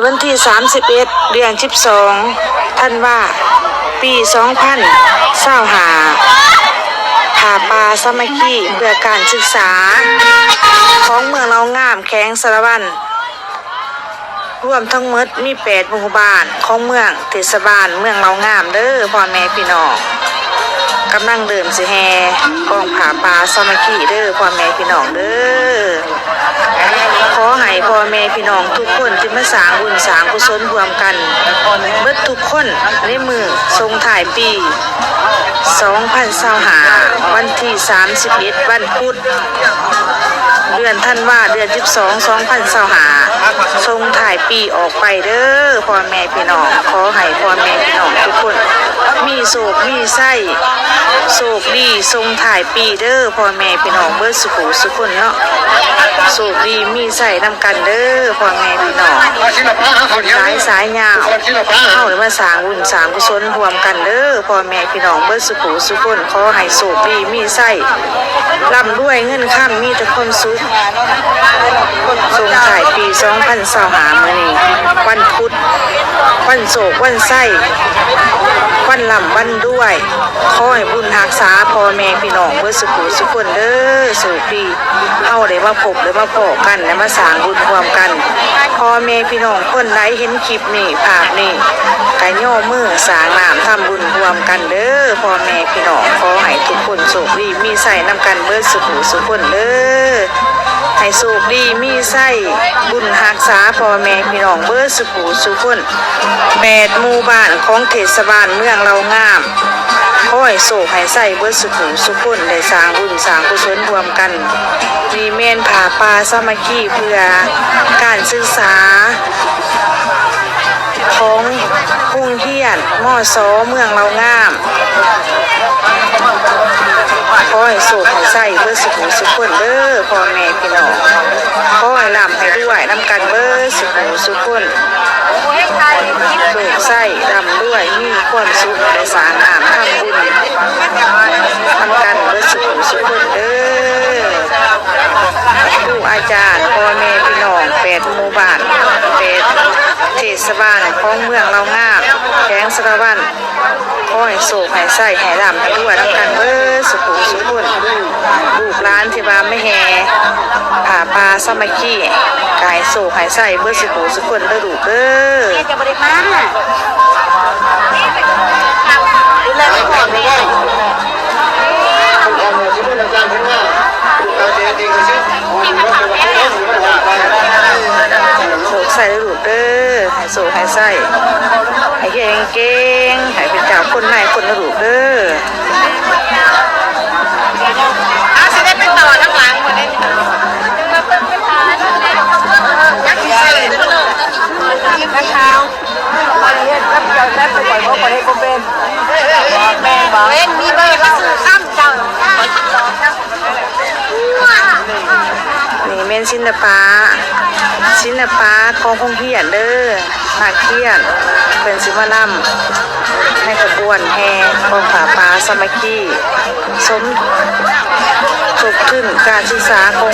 วันที่31เดือน12ธันวาปี2025ผาป่าสามัคคีเพื่อการศึกษาของเมืองเรางามแข้งสารวัตรรวมทั้งหมดมี8หมู่บ้านของเมืองเทศบาลเมืองเรางามเด้อพ่อแม่พี่น้องกำลังเดิมสิแห่กองผาป่าสามัคคีเด้อพ่อแม่พี่น้องเด้อขอให้พ่อแม่พี่น้องทุกคนที่มาสร้างบุญสร้างกุศลร่วมกันเบิดทุกคนในมือทรงถ่ายปี2025วันที่31วันพุธเดือนธันวาเดือน2025ทรงถ่ายปีออกไปเด้อพ่อแม่พี่น้องขอให้พ่อแม่พี่น้องทุกคนมีโศกมีไส้โศกดีทรงถ่ายปีเด้อพ่อแม่พี่น้องเบิดสุขสุขคนเนาะโศกดีมีไส้นำกันเด้อพ่อแม่พี่น้องสายยาวเข้าหรือมาสร้างบุญสร้างกุศลรวมกันเด้อพ่อแม่พี่น้องเบิดสุขสุขคนขอให้โศกดีมีไส้ร่ำด้วยเงินข้ามมีแต่ความสุขทรงถ่ายปี2025มื้อนี้วันพุธวันโศกวันไส้วันลำวันด้วยขอให้บุญรักษาพ่อแม่พี่น้องเบิดสุขสุขคนเด้อสุขดีเฮาได้มาพบได้มาพบกันได้มาสร้างบุญร่วมกันพ่อแม่พี่น้องคนใดเห็นคลิปนี้ภาพนี้ก็ย่อมือสร้างน้ำทำบุญร่วมกันเด้อพ่อแม่พี่น้องขอให้ทุกคนโชคดีมีไส้นำกันเบิดสุขสุขคนเด้อให้โชคดีมีไส้บุญรักษาพ่อแม่พี่น้องเบิดสุขสุขคน8หมู่บ้านของเทศบาลเมืองเรางามขอให้โศกให้ไส้เบิดสุขสุขคนได้สร้างบุญสร้างกุศลรวมกันมีเมนผาป่าสามัคคีเพื่อการศึกษาของกรุงเฮียนมอสอเมืองเรางามขอให้โศกให้ไส้เบิดสุขสุขคนเด้อพ่อแม่พี่น้องขอให้ร่ำให้ด้วยนำกันเบิดสุขสุขคนโศกไส้ร่ำด้วยมีความสุขในสร้างน้ำทำบุญทำกันเบิดสุขสุขคนเด้อครูอาจารย์พ่อแม่พี่น้อง8หมู่บ้าน8เทศบาลของเมืองเรางามแข้งสารวัตรขอให้โศกให้ไส้ให้ร่ำให้ด้วยนำกันเบิดสุขสุขคนลูกหลานที่ว่าไม่แห่ผาป่าสามัคคีกายโศกให้ไส้เบิดสุขสุขคนเด้อลูกเด้อจะบ่ได้มาโศกใส่ลูกเด้อให้โศกให้ไส้ให้เก่งให้เป็นเจ้าคนนายคนลูกเด้อจะได้ไปต่อทั้งหลังหมดเลยมาเพิ่มไปทานยักษ์ใหญ่เลยยิ้มกระเช้าตอนนี้รับเจ้าแซ่บไปปล่อยเขาไปให้เขาเป็นแม่บอกเว้นมีเบอร์ซื้อข้ามเจ้านี่เมนศิลปะของคงเพียรเด้อมาเพียรเป็นศิลปะล่ำในขบวนแห่กองผาป่าสามัคคีสมทบทุนการศึกษาของ